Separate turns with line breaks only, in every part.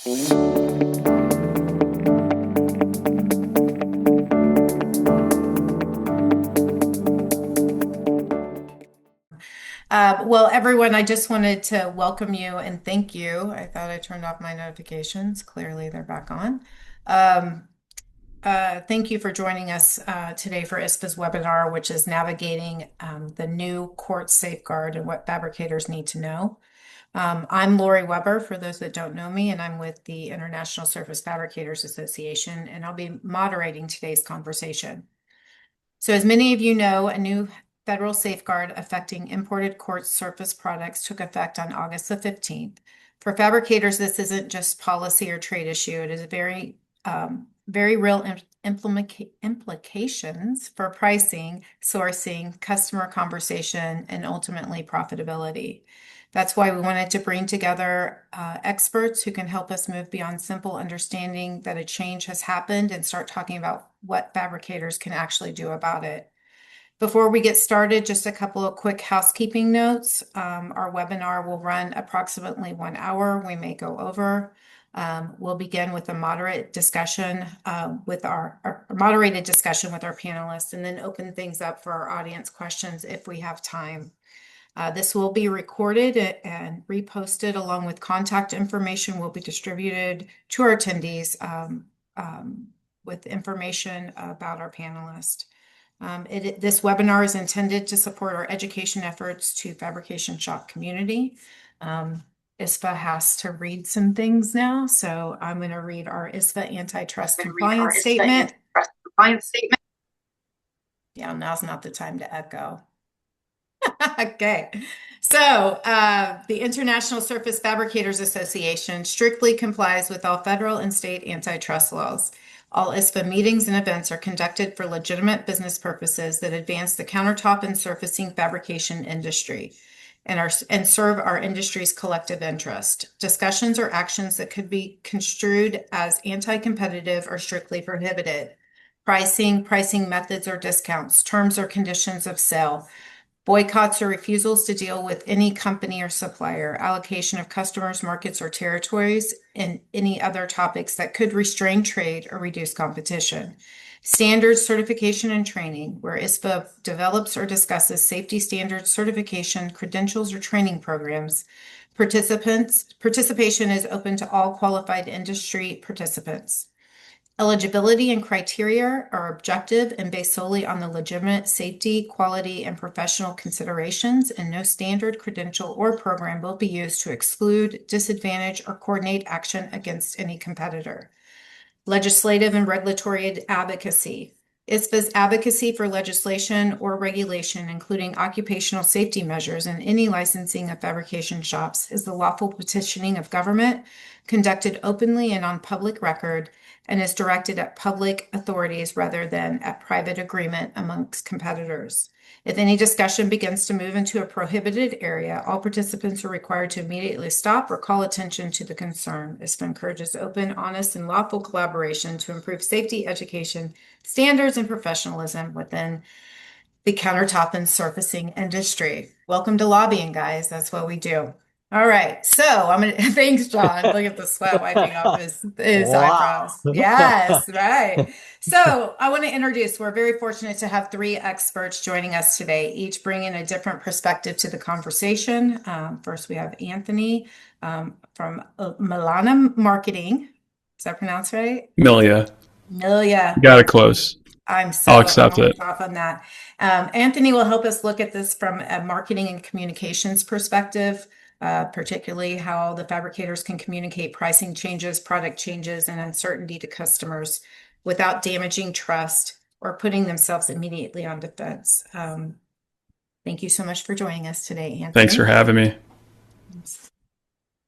Well, everyone, I just wanted to welcome you and thank you. I thought I turned off my notifications. Clearly, they're back on. Um, Thank you for joining us today for ISPA's webinar, which is navigating the new Quartz safeguard and what fabricators need to know. I'm Lori Weber, for those that don't know me, and I'm with the International Surface Fabricators Association, and I'll be moderating today's conversation. So as many of you know, a new federal safeguard affecting imported quartz surface products took effect on August the 15th. For fabricators, this isn't just policy or trade issue. It is very real implications for pricing, sourcing, customer conversation, and ultimately profitability. That's why we wanted to bring together experts who can help us move beyond simple understanding that a change has happened and start talking about what fabricators can actually do about it. Before we get started, just a couple of quick housekeeping notes. Our webinar will run approximately 1 hour. We may go over. We'll begin with a moderate discussion with our moderated discussion with our panelists, and then open things up for our audience questions if we have time. This will be recorded and reposted, along with contact information will be distributed to our attendees with information about our panelists. This webinar is intended to support our education efforts to fabrication shop community. ISPA has to read some things now, so I'm going to read our ISPA antitrust compliance statement. Yeah, now's not the time to echo. Okay, so the International Surface Fabricators Association strictly complies with all federal and state antitrust laws. All ISPA meetings and events are conducted for legitimate business purposes that advance the countertop and surfacing fabrication industry and serve our industry's collective interest. Discussions or actions that could be construed as anti-competitive are strictly prohibited. Pricing methods or discounts, terms or conditions of sale, boycotts or refusals to deal with any company or supplier, allocation of customers, markets, or territories, and any other topics that could restrain trade or reduce competition. Standards, certification, and training, where ISPA develops or discusses safety standards, certification, credentials, or training programs. Participation is open to all qualified industry participants. Eligibility and criteria are objective and based solely on the legitimate safety, quality, and professional considerations, and no standard, credential, or program will be used to exclude, disadvantage, or coordinate action against any competitor. Legislative and regulatory advocacy. ISPA's advocacy for legislation or regulation, including occupational safety measures and any licensing of fabrication shops, is the lawful petitioning of government conducted openly and on public record, and is directed at public authorities rather than at private agreement amongst competitors. If any discussion begins to move into a prohibited area, all participants are required to immediately stop or call attention to the concern. ISPA encourages open, honest, and lawful collaboration to improve safety, education, standards, and professionalism within the countertop and surfacing industry. Welcome to lobbying, guys. That's what we do. All right, so I'm gonna thanks, John. Look at the sweat wiping off his eyebrows. Yes, right. So I want to introduce, we're very fortunate to have 3 experts joining us today, each bringing a different perspective to the conversation. First, we have Anthony from Milia Marketing. Is that pronounced right?
Milia.
Milia.
Got it close.
I'll
accept it.
off on that. Anthony will help us look at this from a marketing and communications perspective. Particularly how the fabricators can communicate pricing changes, product changes, and uncertainty to customers without damaging trust or putting themselves immediately on defense. Thank you so much for joining us today, Anthony.
Thanks for having me.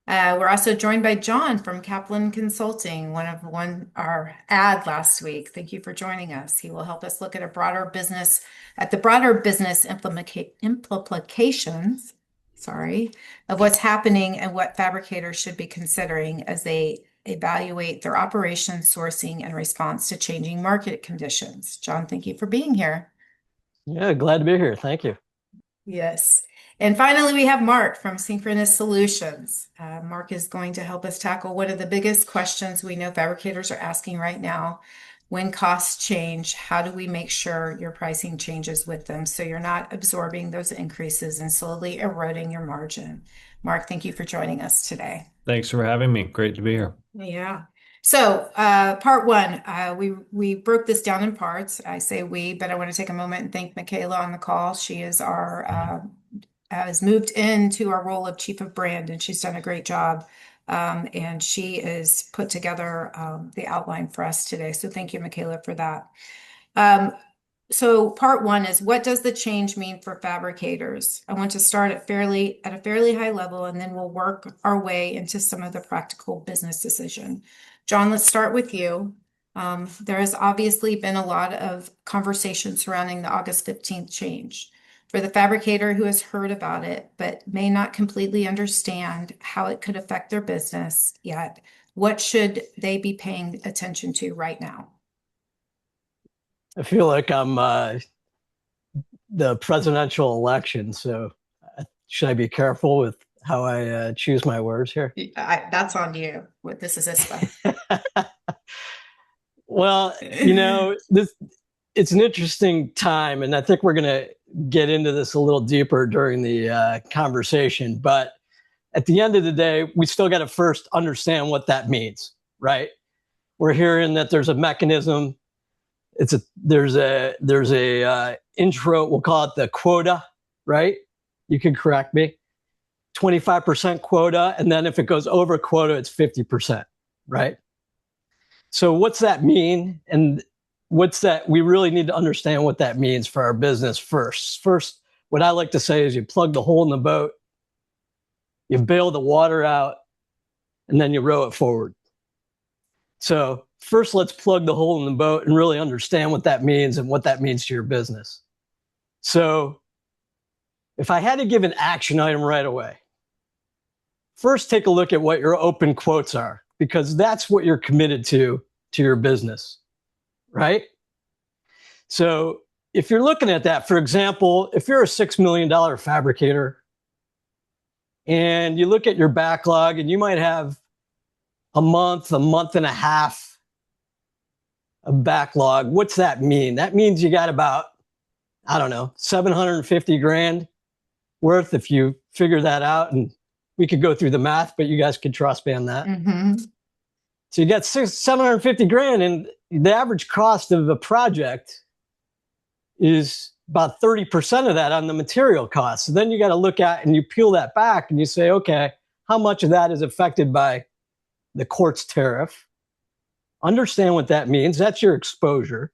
We're also joined by Jon from Kaplan Consulting, our ad last week. Thank you for joining us. He will help us look at the broader business implications of what's happening and what fabricators should be considering as they evaluate their operations, sourcing, and response to changing market conditions. Jon, thank you for being here.
Yeah, glad to be here. Thank you.
Yes. And finally, we have Mark from Synchronous Solutions. Mark is going to help us tackle one of the biggest questions we know fabricators are asking right now. When costs change, how do we make sure your pricing changes with them so you're not absorbing those increases and slowly eroding your margin? Mark, thank you for joining us today.
Thanks for having me. Great to be here.
Yeah. So, part one, we broke this down in parts. I say we, but I want to take a moment and thank Michaela on the call. She is our has moved into our role of chief of brand, and she's done a great job. And she is put together the outline for us today. So, thank you, Michaela, for that. So part one is, what does the change mean for fabricators? I want to start at a fairly high level, and then we'll work our way into some of the practical business decision. Jon, let's start with you. There has obviously been a lot of conversation surrounding the August 15th change. For the fabricator who has heard about it, but may not completely understand how it could affect their business yet, what should they be paying attention to right now?
I feel like I'm the presidential election, so should I be careful with how I choose my words here?
That's on you. This is ISPA.
Well, it's an interesting time, and I think we're going to get into this a little deeper during the conversation. But at the end of the day, we still got to first understand what that means, right? We're hearing that there's a mechanism. There's a intro. We'll call it the quota, right? You can correct me. 25% quota, and then if it goes over quota, it's 50%, right? So what's that mean? And we really need to understand what that means for our business first. First, what I like to say is you plug the hole in the boat, you bail the water out, and then you row it forward. So first, let's plug the hole in the boat and really understand what that means and what that means to your business. So if I had to give an action item right away, first take a look at what your open quotes are, because that's what you're committed to your business, right? So if you're looking at that, for example, if you're a $6 million fabricator and you look at your backlog and you might have a month and a half of backlog, what's that mean? That means you got about, I don't know, 750 grand worth if you figure that out. And we could go through the math, but you guys could trust me on that.
Mm-hmm.
So you got 750 grand, and the average cost of a project is about 30% of that on the material cost. So then you got to look at, and you peel that back and you say, okay, how much of that is affected by the Quartz tariff? Understand what that means. That's your exposure.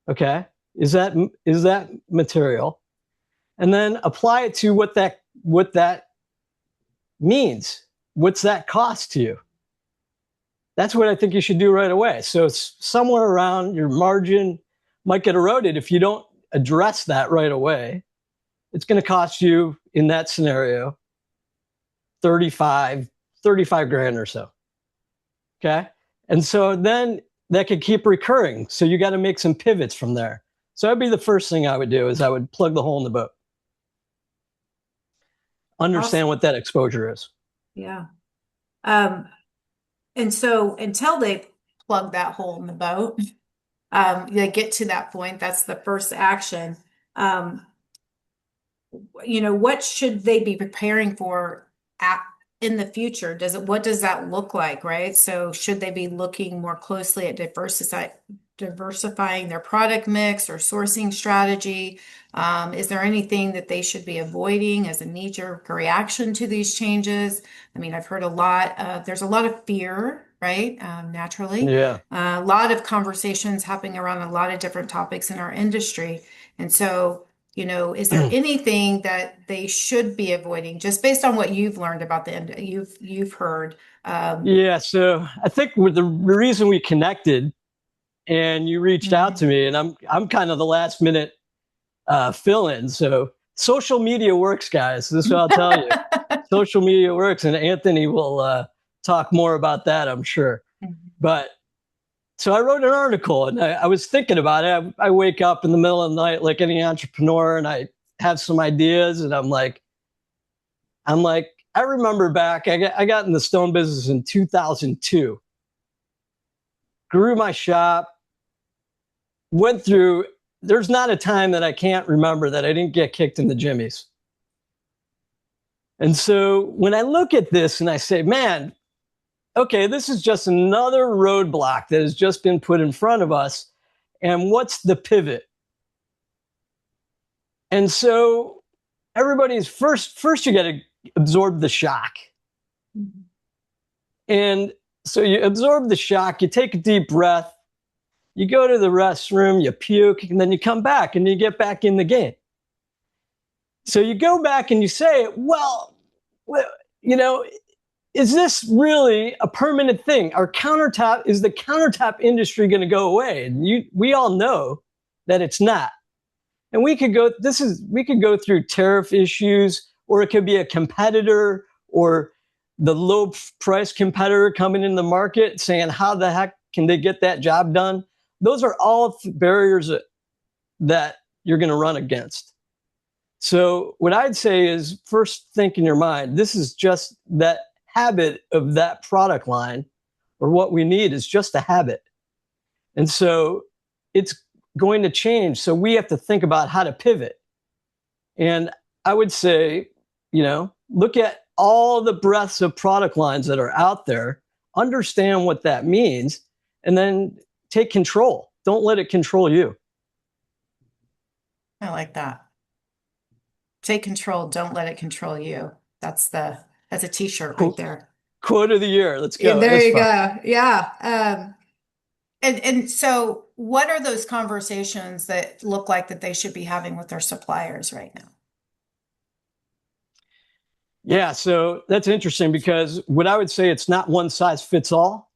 Okay. Is that material? And then apply it to what that means. What's that cost to you? That's what I think you should do right away. So it's somewhere around your margin might get eroded if you don't address that right away. It's going to cost you, in that scenario, 35 grand or so. Okay. And so then that could keep recurring. So you got to make some pivots from there. So that'd be the first thing I would do, is I would plug the hole in the boat. Understand what that exposure is.
Yeah. And so until they plug that hole in the boat, they get to that point, that's the first action. What should they be preparing for in the future? What does that look like, right? So should they be looking more closely at diversifying their product mix or sourcing strategy? Is there anything that they should be avoiding as a knee-jerk reaction to these changes? I mean, I've heard there's a lot of fear, right? Naturally.
Yeah.
A lot of conversations happening around a lot of different topics in our industry. And so, is there anything that they should be avoiding, just based on what you've learned about you've heard?
Yeah. So I think with the reason we connected and you reached out to me, and I'm kind of the last minute fill-in. So social media works, guys. This is what I'll tell you. Social media works, and Anthony will talk more about that, I'm sure. But so I wrote an article, and I was thinking about it. I wake up in the middle of the night like any entrepreneur, and I have some ideas, and I'm like, I remember back, I got in the stone business in 2002, grew my shop, went through, there's not a time that I can't remember that I didn't get kicked in the jimmies. And so when I look at this and I say, man, okay, this is just another roadblock that has just been put in front of us. And what's the pivot? And so everybody's first you got to absorb the shock. Mm-hmm. And so you absorb the shock, you take a deep breath, you go to the restroom, you puke, and then you come back and you get back in the game. So you go back and you say, well, you know, is this really a permanent thing? Is the countertop industry going to go away? And we all know that it's not. And we could go through tariff issues, or it could be a competitor or the low price competitor coming in the market saying, how the heck can they get that job done? Those are all barriers that you're going to run against. So what I'd say is, first think in your mind, this is just that habit of that product line, or what we need is just a habit. And so it's going to change. So we have to think about how to pivot. And I would say, you know, look at all the breadths of product lines that are out there, understand what that means, and then take control. Don't let it control you.
I like that. Take control. Don't let it control you. That's a t-shirt right there.
Quote of the year. Let's go.
There you go. Yeah. And so what are those conversations that look like that they should be having with their suppliers right now?
Yeah. So that's interesting, because what I would say, it's not one size fits all.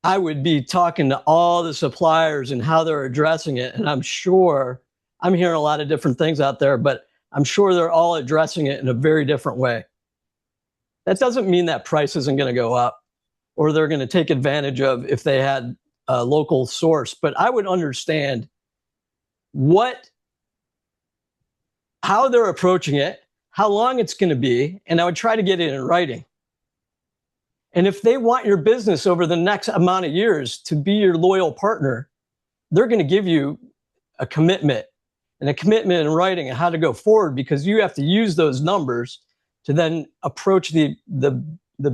I would be talking to all the suppliers and how they're addressing it. And I'm sure I'm hearing a lot of different things out there, but I'm sure they're all addressing it in a very different way. That doesn't mean that price isn't going to go up, or they're going to take advantage of if they had a local source. But I would understand how they're approaching it, how long it's going to be, and I would try to get it in writing. And if they want your business over the next amount of years to be your loyal partner, they're going to give you a commitment, and a commitment in writing on how to go forward, because you have to use those numbers to then approach the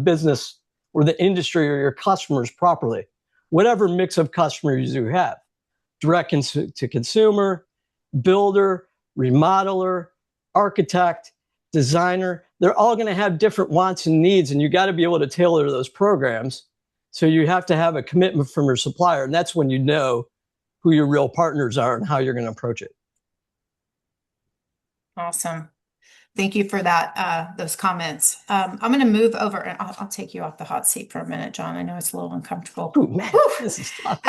business or the industry or your customers properly. Whatever mix of customers you have, direct to consumer, builder, remodeler, architect, designer, they're all going to have different wants and needs, and you got to be able to tailor those programs. So you have to have a commitment from your supplier, and that's when you know who your real partners are and how you're going to approach it.
Awesome. Thank you for that, those comments. I'm going to move over, and I'll take you off the hot seat for a minute, Jon. I know it's a little uncomfortable.
Ooh, man, this is tough.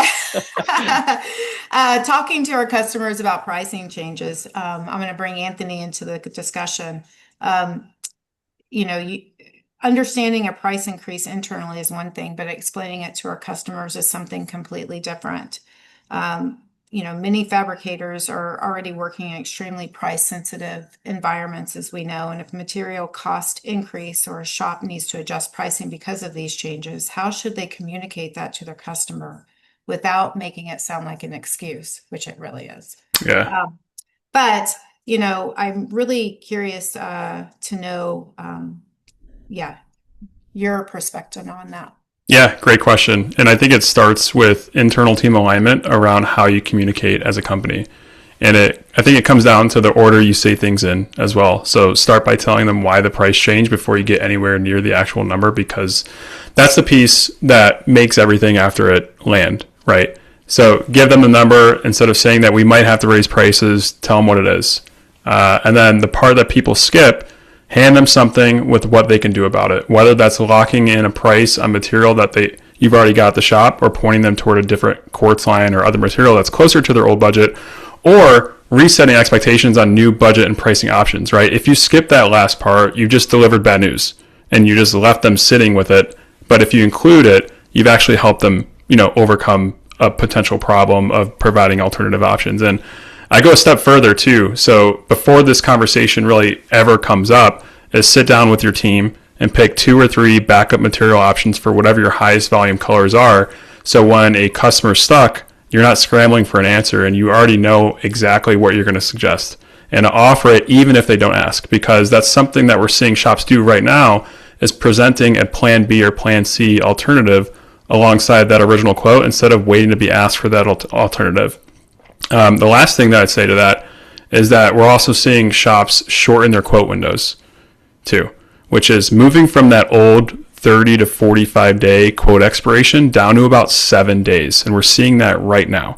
Talking to our customers about pricing changes. I'm going to bring Anthony into the discussion. Understanding a price increase internally is one thing, but explaining it to our customers is something completely different. Many fabricators are already working in extremely price sensitive environments, as we know. And if material cost increase or a shop needs to adjust pricing because of these changes, how should they communicate that to their customer without making it sound like an excuse, which it really is?
Yeah.
But I'm really curious to know, your perspective on that.
Yeah, great question. And I think it starts with internal team alignment around how you communicate as a company. And I think it comes down to the order you say things in as well. So start by telling them why the price changed before you get anywhere near the actual number, because that's the piece that makes everything after it land, right? So give them the number. Instead of saying that we might have to raise prices, tell them what it is. And then the part that people skip, hand them something with what they can do about it, whether that's locking in a price on material that you've already got at the shop, or pointing them toward a different quartz line or other material that's closer to their old budget, or resetting expectations on new budget and pricing options, right? If you skip that last part, you've just delivered bad news and you just left them sitting with it. But if you include it, you've actually helped them, overcome a potential problem of providing alternative options. And I go a step further too. So before this conversation really ever comes up, is sit down with your team and pick 2 or 3 backup material options for whatever your highest volume colors are. So when a customer's stuck, you're not scrambling for an answer and you already know exactly what you're going to suggest, and offer it even if they don't ask, because that's something that we're seeing shops do right now, is presenting a plan B or plan C alternative alongside that original quote instead of waiting to be asked for that alternative. The last thing that I'd say to that is that we're also seeing shops shorten their quote windows too, which is moving from that old 30 to 45 day quote expiration down to about 7 days. And we're seeing that right now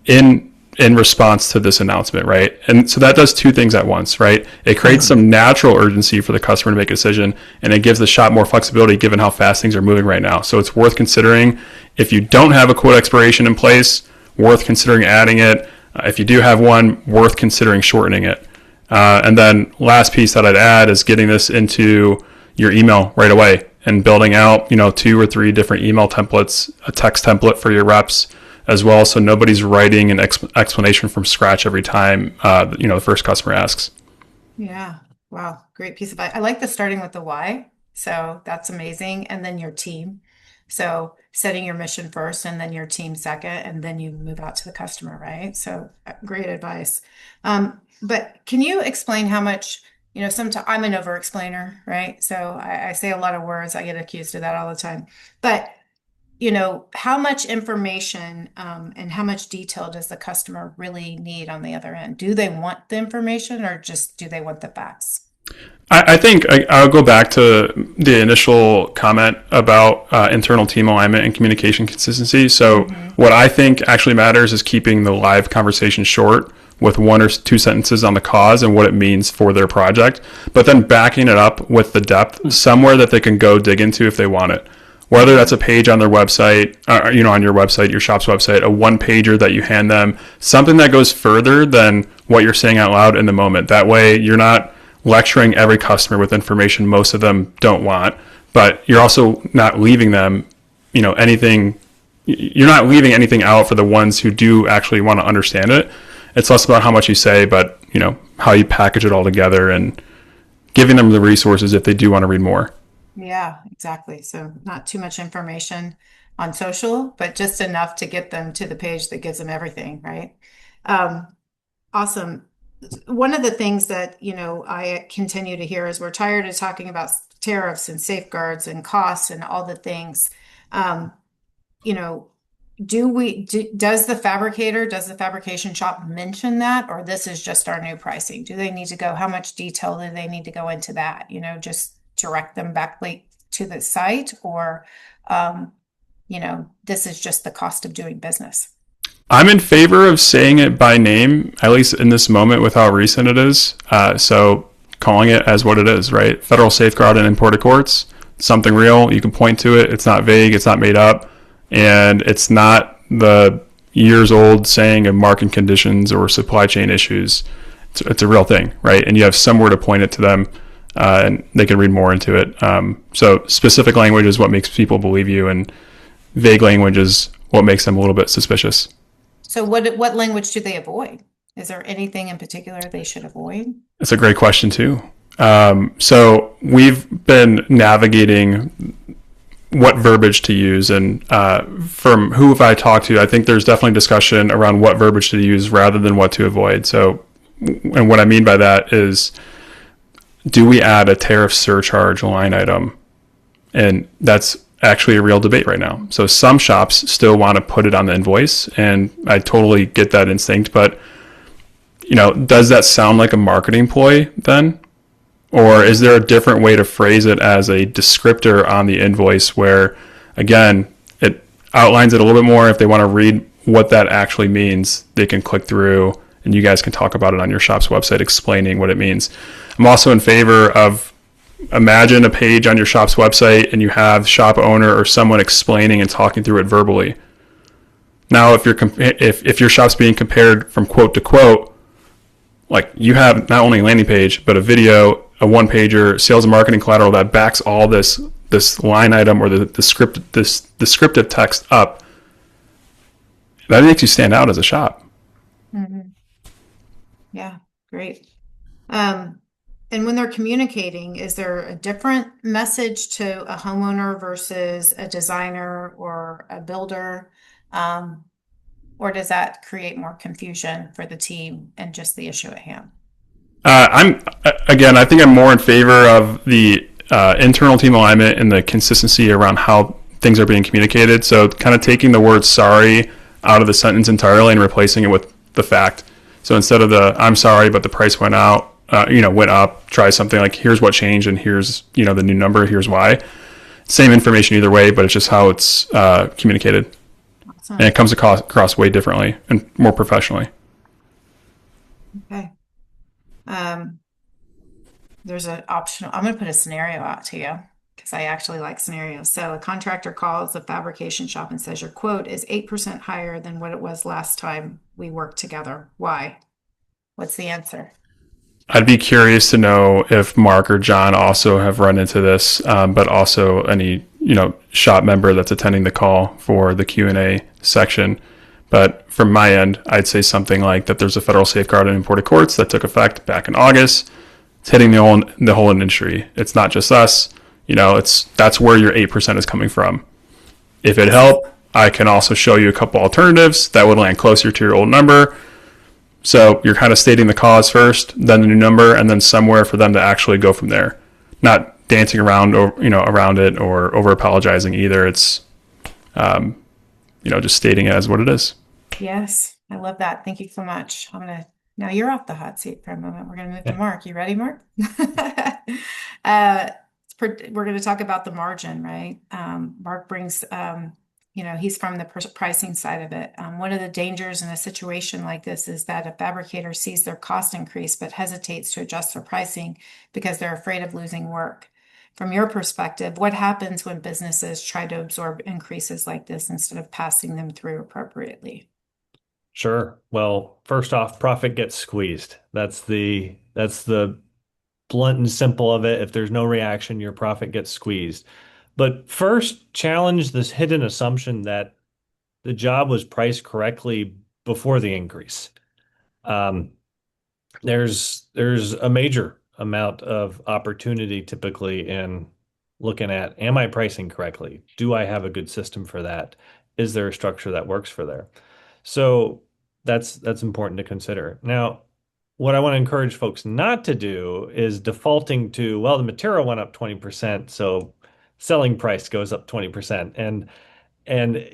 in response to this announcement, right? And so that does 2 things at once, right? It creates some natural urgency for the customer to make a decision, and it gives the shop more flexibility given how fast things are moving right now. So it's worth considering. If you don't have a quote expiration in place, worth considering adding it. If you do have one, worth considering shortening it. And then last piece that I'd add is getting this into your email right away and building out, 2 or 3 different email templates, a text template for your reps as well, so nobody's writing an explanation from scratch every time the first customer asks.
Yeah. Wow. Great piece of advice. I like the starting with the why. So that's amazing. And then your team. So setting your mission first and then your team second, and then you move out to the customer, right? So great advice. But can you explain how much, sometimes I'm an over explainer, right? So I say a lot of words. I get accused of that all the time. But how much information and how much detail does the customer really need on the other end? Do they want the information or just do they want the facts?
I think I'll go back to the initial comment about internal team alignment and communication consistency. So what I think actually matters is keeping the live conversation short with 1 or 2 sentences on the cause and what it means for their project, but then backing it up with the depth somewhere that they can go dig into if they want it. Whether that's a page on their website, on your website, your shop's website, a 1-pager that you hand them, something that goes further than what you're saying out loud in the moment. That way you're not lecturing every customer with information most of them don't want, but you're also not leaving them, anything. You're not leaving anything out for the ones who do actually want to understand it. It's less about how much you say, but how you package it all together and giving them the resources if they do want to read more.
Yeah, exactly. So not too much information on social, but just enough to get them to the page that gives them everything, right? Awesome. One of the things that, I continue to hear is we're tired of talking about tariffs and safeguards and costs and all the things. Does the fabrication shop mention that, or this is just our new pricing? Do they need to go, how much detail do they need to go into that? Just direct them back to the site, or, this is just the cost of doing business?
I'm in favor of saying it by name, at least in this moment with how recent it is. So calling it as what it is, right? Federal safeguard and imported quartz, something real. You can point to it. It's not vague. It's not made up. And it's not the years old saying of market conditions or supply chain issues. It's a real thing, right? And you have somewhere to point it to them, and they can read more into it. So specific language is what makes people believe you, and vague language is what makes them a little bit suspicious.
So what language do they avoid? Is there anything in particular they should avoid?
That's a great question too. So we've been navigating what verbiage to use, and from who have I talked to, I think there's definitely discussion around what verbiage to use rather than what to avoid. So, and what I mean by that is, do we add a tariff surcharge line item? And that's actually a real debate right now. So some shops still want to put it on the invoice, and I totally get that instinct, but does that sound like a marketing ploy then? Or is there a different way to phrase it as a descriptor on the invoice where, again, it outlines it a little bit more? If they want to read what that actually means, they can click through and you guys can talk about it on your shop's website explaining what it means. I'm also in favor of, imagine a page on your shop's website and you have shop owner or someone explaining and talking through it verbally. Now, if your shop's being compared from quote to quote, like you have not only a landing page, but a video, a 1-pager, sales and marketing collateral that backs all this line item or this descriptive text up, that makes you stand out as a shop.
Mm-hmm. Yeah, great. Um, and when they're communicating, is there a different message to a homeowner versus a designer or a builder? Um, or does that create more confusion for the team and just the issue at hand?
I think I'm more in favor of the internal team alignment and the consistency around how things are being communicated. So, kind of taking the word sorry out of the sentence entirely and replacing it with the fact. So instead of the "I'm sorry, but the price went out," went up. Try something like, "Here's what changed, and here's the new number. Here's why." Same information either way, but it's just how it's communicated, and
Awesome.
it comes across way differently and more professionally.
Okay. Um, there's an optional, I'm going to put a scenario out to you because I actually like scenarios. So a contractor calls a fabrication shop and says, your quote is 8% higher than what it was last time we worked together. Why? What's the answer?
I'd be curious to know if Mark or Jon also have run into this, but also any shop member that's attending the call for the Q&A section. But from my end, I'd say something like that. There's a federal safeguard on imported quartz that took effect back in August. It's hitting the whole industry. It's not just us. That's where your 8% is coming from. If it helped, I can also show you a couple alternatives that would land closer to your old number. So you're kind of stating the cause first, then the new number, and then somewhere for them to actually go from there. Not dancing around or around it or over apologizing either. It's just stating it as what it is.
Yes, I love that. Thank you so much. Now you're off the hot seat for a moment. We're gonna move to Mark. You ready, Mark? Uh, we're gonna talk about the margin, right? Mark brings, he's from the pricing side of it. One of the dangers in a situation like this is that a fabricator sees their cost increase but hesitates to adjust their pricing because they're afraid of losing work. From your perspective, what happens when businesses try to absorb increases like this instead of passing them through appropriately?
Sure. Well, first off, profit gets squeezed. That's the blunt and simple of it. If there's no reaction, your profit gets squeezed. But first, challenge this hidden assumption that the job was priced correctly before the increase. Um, there's a major amount of opportunity typically in looking at, am I pricing correctly? Do I have a good system for that? Is there a structure that works for there? So that's important to consider. Now, what I want to encourage folks not to do is defaulting to, well, the material went up 20%, so selling price goes up 20%. And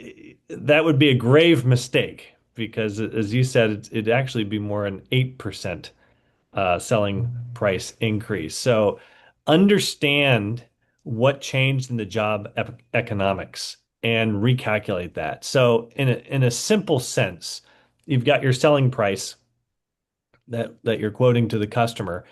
that would be a grave mistake because, as you said, it'd actually be more an 8% selling price increase. So understand what changed in the job economics and recalculate that. So in a simple sense, you've got your selling price that you're quoting to the customer,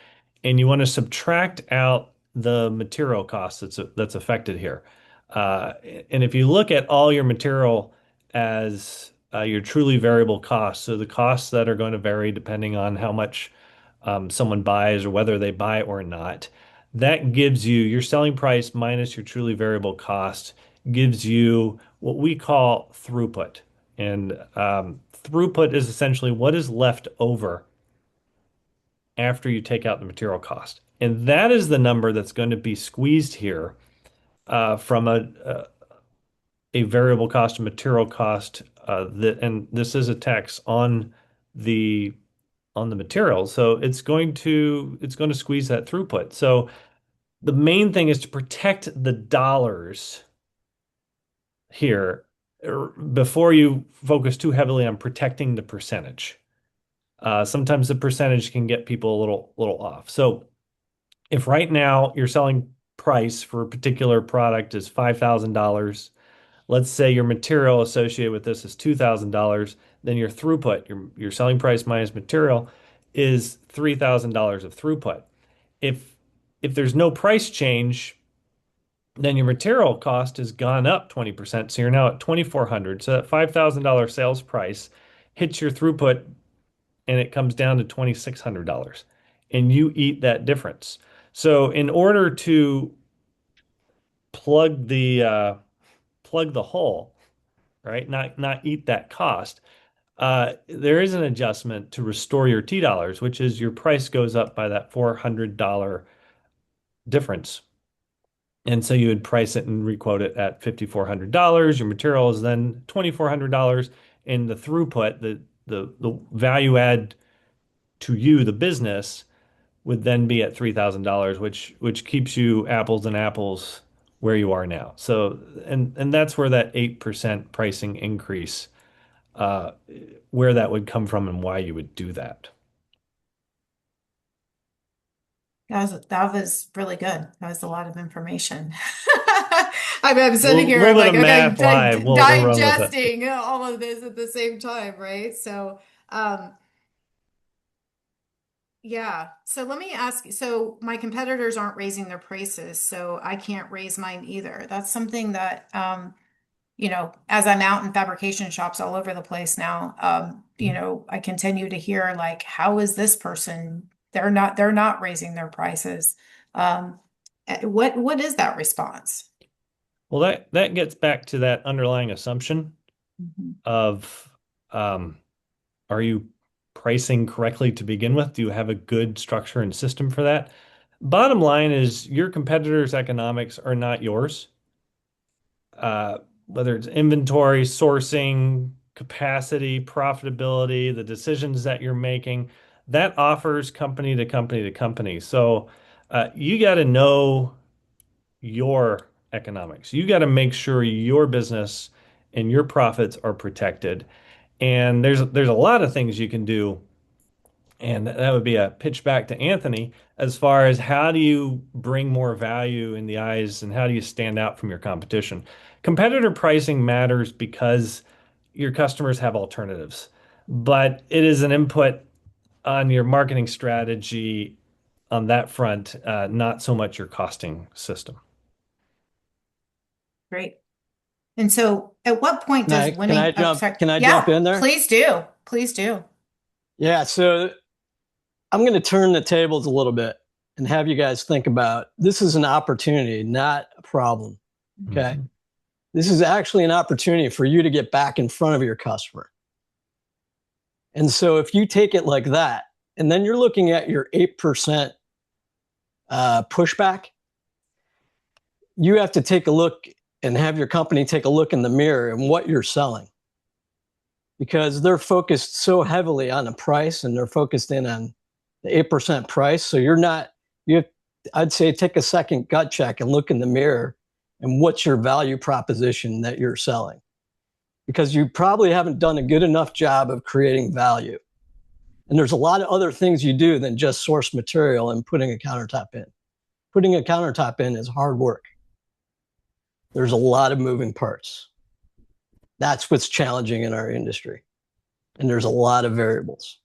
and you want to subtract out the material cost that's affected here. Uh, and if you look at all your material as your truly variable costs, so the costs that are going to vary depending on how much someone buys or whether they buy or not, that gives you your selling price minus your truly variable cost gives you what we call throughput. And throughput is essentially what is left over after you take out the material cost. And that is the number that's going to be squeezed here from a variable cost, a material cost, and this is a tax the on the material. So it's going to squeeze that throughput. So the main thing is to protect the dollars here before you focus too heavily on protecting the percentage. Sometimes the percentage can get people a little off. So if right now your selling price for a particular product is $5,000, let's say your material associated with this is $2,000, then your throughput, your selling price minus material is $3,000 of throughput. If if there's no price change, then your material cost has gone up 20%, so you're now at 2,400. So that $5,000 sales price hits your throughput and it comes down to $2,600, and you eat that difference. So in order to plug the plug the hole, right? Not eat that cost. there is an adjustment to restore your T dollars, which is your price goes up by that $400 difference. And so you would price it and requote it at $5,400. Your material is then $2,400, and the throughput, the value add to you, the business, would then be at $3,000, which keeps you apples and apples where you are now. So and that's where that 8% pricing increase, where that would come from and why you would do that.
That was really good. That was a lot of information. I'm sitting here,
Little
I'm
bit
like,
of
okay,
math live. We'll run with it.
digesting all of this at the same time, right? So, yeah. So let me ask you, so my competitors aren't raising their prices, so I can't raise mine either. That's something that, as I'm out in fabrication shops all over the place now, I continue to hear like, how is this person? They're not raising their prices. What is that response?
Well, that gets back to that underlying assumption
Mhm.
of, are you pricing correctly to begin with? Do you have a good structure and system for that? Bottom line is your competitors' economics are not yours. Whether it's inventory, sourcing, capacity, profitability, the decisions that you're making, that offers company to company to company. So you got to know your economics. You got to make sure your business and your profits are protected. And there's a lot of things you can do, and that would be a pitch back to Anthony as far as how do you bring more value in the eyes and how do you stand out from your competition. Competitor pricing matters because your customers have alternatives, but it is an input on your marketing strategy on that front, not so much your costing system.
Great. And so at what point does winning, oh, sorry.
Can I jump
Yeah,
in there?
please do. Please do.
Yeah, so I'm going to turn the tables a little bit and have you guys think about this is an opportunity, not a problem. Okay.
Mhm.
This is actually an opportunity for you to get back in front of your customer. And so if you take it like that, and then you're looking at your 8% pushback, you have to take a look and have your company take a look in the mirror and what you're selling. Because they're focused so heavily on the price and they're focused in on the 8% price. So I'd say take a second gut check and look in the mirror and what's your value proposition that you're selling. Because you probably haven't done a good enough job of creating value. And there's a lot of other things you do than just source material and putting a countertop in. Putting a countertop in is hard work. There's a lot of moving parts. That's what's challenging in our industry. And there's a lot of variables.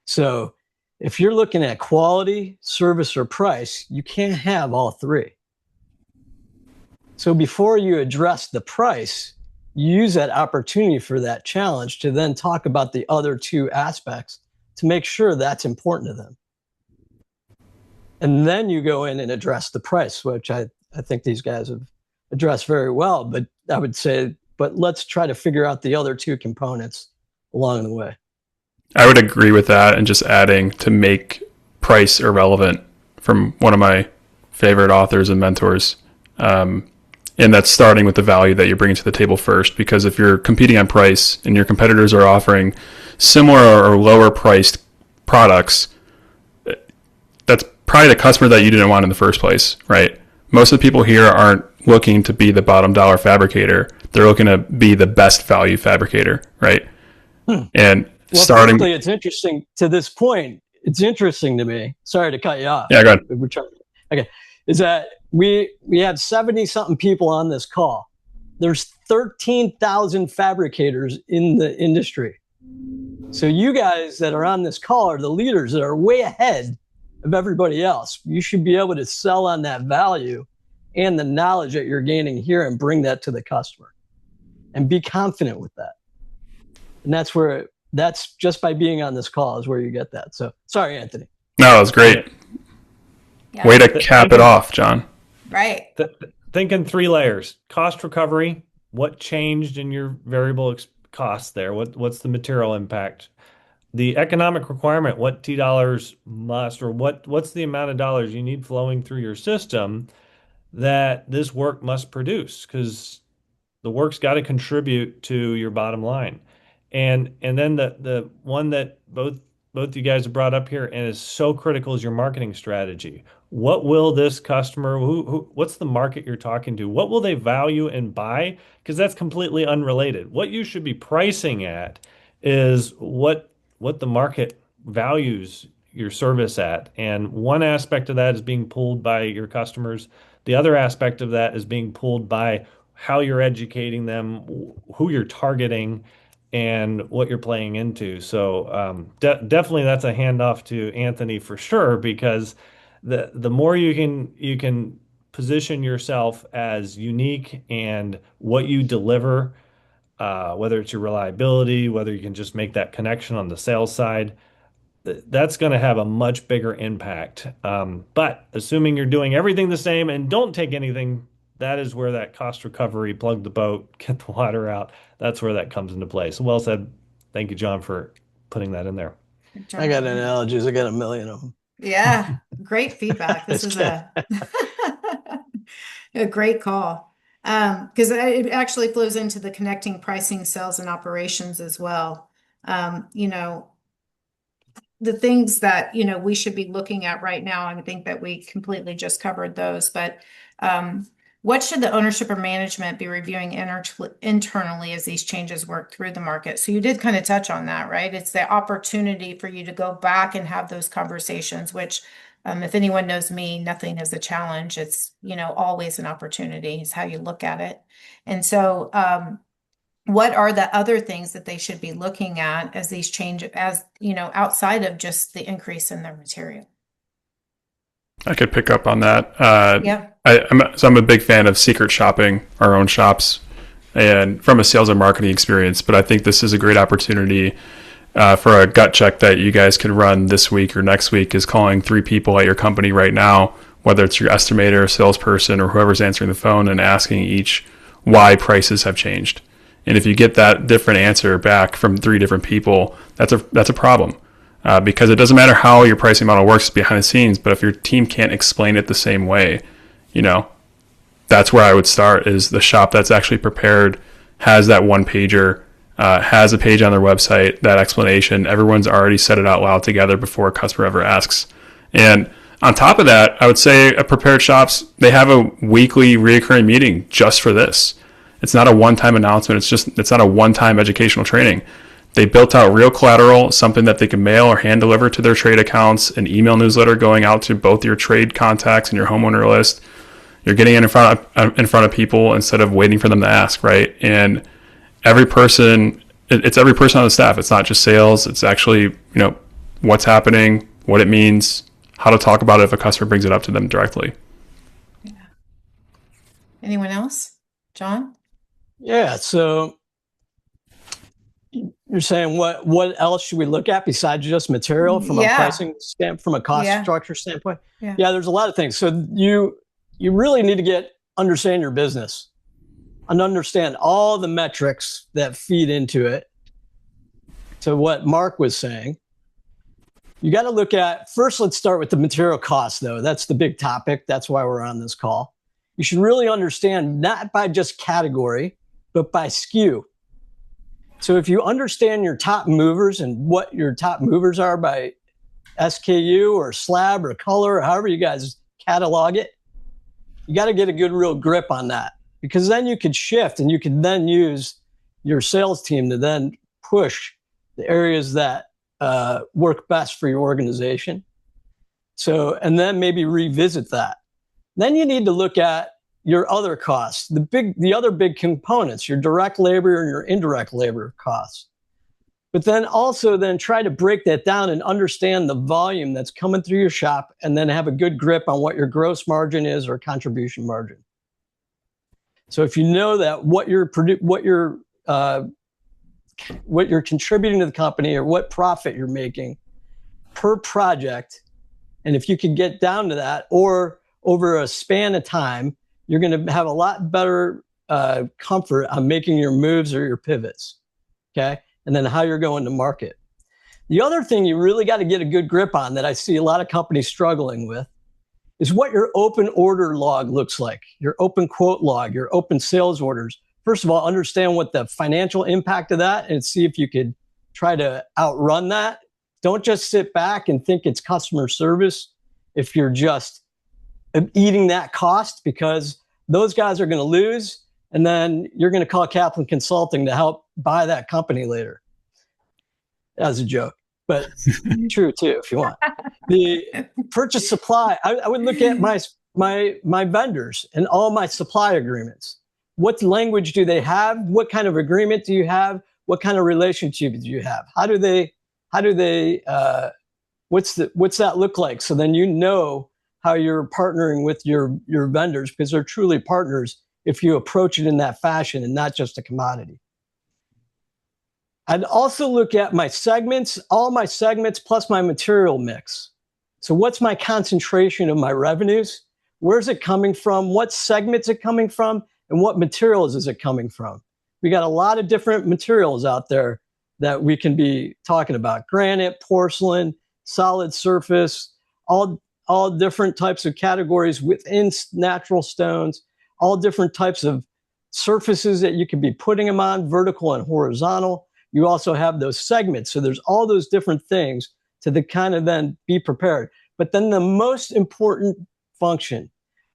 So if you're looking at quality, service, or price, you can't have all three. So before you address the price, you use that opportunity for that challenge to then talk about the other two aspects to make sure that's important to them. And then you go in and address the price, which I think these guys have addressed very well. But I would say, but let's try to figure out the other two components along the way.
I would agree with that, and just adding to make price irrelevant from one of my favorite authors and mentors. And that's starting with the value that you're bringing to the table first, because if you're competing on price and your competitors are offering similar or lower priced products, that's probably the customer that you didn't want in the first place, right? Most of the people here aren't looking to be the bottom dollar fabricator. They're looking to be the best value fabricator, right? And
frankly, it's interesting to this point. It's interesting to me. Sorry to cut you off.
Yeah, go ahead.
Okay. Is that we have 70 something people on this call. There's 13,000 fabricators in the industry. So you guys that are on this call are the leaders that are way ahead of everybody else. You should be able to sell on that value and the knowledge that you're gaining here and bring that to the customer and be confident with that. And that's just by being on this call is where you get that. So sorry, Anthony.
No, it was great.
Yeah.
Way to cap it off, John.
Right.
Think in three layers: cost recovery, what changed in your variable cost there? What's the material impact? The economic requirement, what T dollars must, or what's the amount of dollars you need flowing through your system that this work must produce? Because the work's got to contribute to your bottom line. And then the one that both you guys have brought up here and is so critical is your marketing strategy. What will this customer, what's the market you're talking to? What will they value and buy? Because that's completely unrelated. What you should be pricing at is what the market values your service at. And one aspect of that is being pulled by your customers. The other aspect of that is being pulled by how you're educating them, who you're targeting, and what you're playing into. So definitely that's a handoff to Anthony for sure, because the more you can position yourself as unique and what you deliver, whether it's your reliability, whether you can just make that connection on the sales side, that's going to have a much bigger impact. But assuming you're doing everything the same and don't take anything, that is where that cost recovery, plug the boat, get the water out. That's where that comes into play. So well said. Thank you, Jon, for putting that in there.
I got analogies. I got a million of them.
Yeah, great feedback. This is a great call. Because it actually flows into the connecting pricing, sales, and operations as well. The things that, we should be looking at right now, I think that we completely just covered those, but what should the ownership or management be reviewing internally as these changes work through the market? So you did kind of touch on that, right? It's the opportunity for you to go back and have those conversations, which if anyone knows me, nothing is a challenge. It's, always an opportunity is how you look at it. And so what are the other things that they should be looking at as these change, outside of just the increase in their material?
I could pick up on that.
Yeah.
I'm a big fan of secret shopping our own shops and from a sales and marketing experience, but I think this is a great opportunity for a gut check that you guys can run this week or next week, is calling 3 people at your company right now, whether it's your estimator, salesperson, or whoever's answering the phone, and asking each why prices have changed. And if you get that different answer back from 3 different people, that's a problem. Because it doesn't matter how your pricing model works behind the scenes, but if your team can't explain it the same way, that's where I would start, is the shop that's actually prepared, has that one pager, has a page on their website, that explanation. Everyone's already said it out loud together before a customer ever asks. And on top of that, I would say prepared shops, they have a weekly reoccurring meeting just for this. It's not a one-time announcement. It's not a one-time educational training. They built out real collateral, something that they can mail or hand deliver to their trade accounts, an email newsletter going out to both your trade contacts and your homeowner list. You're getting in front of people instead of waiting for them to ask, right? And it's every person on the staff. It's not just sales. It's actually, what's happening, what it means, how to talk about it if a customer brings it up to them directly.
Yeah. Anyone else? Jon?
Yeah. So you're saying what else should we look at besides just material from a pricing standpoint, from a cost structure standpoint? Yeah, there's a lot of things. So you really need to understand your business and understand all the metrics that feed into it. To what Mark was saying, you got to look at, first, let's start with the material costs, though. That's the big topic. That's why we're on this call. You should really understand, not by just category, but by SKU. So if you understand your top movers and what your top movers are by SKU or slab or color, or however you guys catalog it, you got to get a good real grip on that, because then you could shift and you can then use your sales team to then push the areas that work best for your organization. So, and then maybe revisit that. Then you need to look at your other costs, the other big components, your direct labor and your indirect labor costs. But then also try to break that down and understand the volume that's coming through your shop, and then have a good grip on what your gross margin is or contribution margin. So if you know that what you're contributing to the company, or what profit you're making per project, and if you can get down to that, or over a span of time, you're going to have a lot better comfort on making your moves or your pivots. okay? And then how you're going to market. The other thing you really got to get a good grip on that I see a lot of companies struggling with is what your open order log looks like, your open quote log, your open sales orders. First of all, understand what the financial impact of that and see if you could try to outrun that. Don't just sit back and think it's customer service if you're just eating that cost, because those guys are going to lose, and then you're going to call Kaplan Consulting to help buy that company later. As a joke, but true too, if you want. The purchase supply, I would look at my vendors and all my supply agreements. What language do they have? What kind of agreement do you have? What kind of relationship do you have? How do they what's that look like? So then you know how you're partnering with your vendors, because they're truly partners if you approach it in that fashion and not just a commodity. I'd also look at my segments, all my segments plus my material mix. So what's my concentration of my revenues? Where's it coming from? What segments it coming from? And what materials is it coming from? We got a lot of different materials out there that we can be talking about. Granite, porcelain, solid surface, all different types of categories within natural stones, all different types of surfaces that you can be putting them on, vertical and horizontal. You also have those segments. So there's all those different things to kind of then be prepared. But then the most important function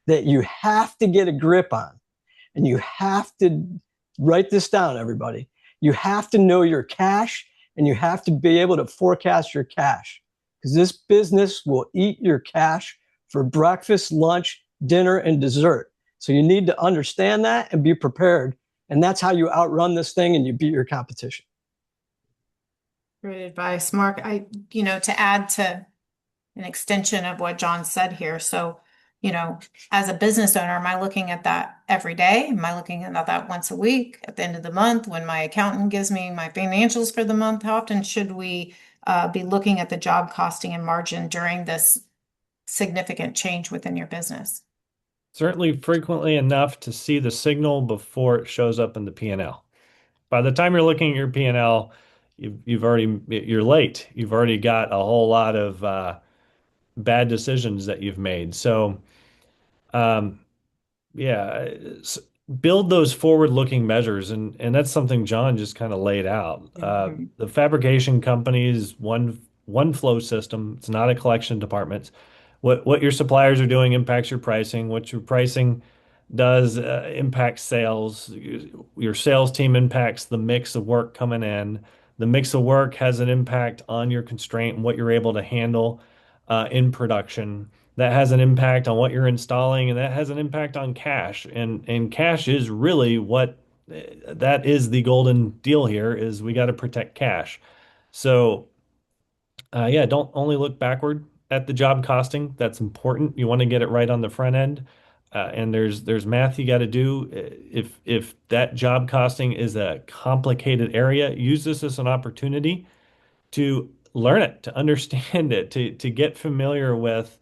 that you have to get a grip on, and you have to write this down, everybody. You have to know your cash, and you have to be able to forecast your cash, because this business will eat your cash for breakfast, lunch, dinner, and dessert. So you need to understand that and be prepared. And that's how you outrun this thing and you beat your competition.
Great advice, Mark. To add to an extension of what Jon said here. So, as a business owner, am I looking at that every day? Am I looking at that once a week at the end of the month when my accountant gives me my financials for the month? How often should we be looking at the job costing and margin during this significant change within your business?
Certainly frequently enough to see the signal before it shows up in the P&L. By the time you're looking at your P&L, you're late. You've already got a whole lot of bad decisions that you've made. So, um, yeah, build those forward-looking measures, and that's something Jon just kind of laid out. The fabrication company is one flow system. It's not a collection of departments. What your suppliers are doing impacts your pricing. What your pricing does impacts sales. Your sales team impacts the mix of work coming in. The mix of work has an impact on your constraint and what you're able to handle in production. That has an impact on what you're installing, and that has an impact on cash. And cash is really what that is the golden deal here is we got to protect cash. So yeah, don't only look backward at the job costing. That's important. You want to get it right on the front end. And there's math you got to do. If that job costing is a complicated area, use this as an opportunity to learn it, to understand it, to get familiar with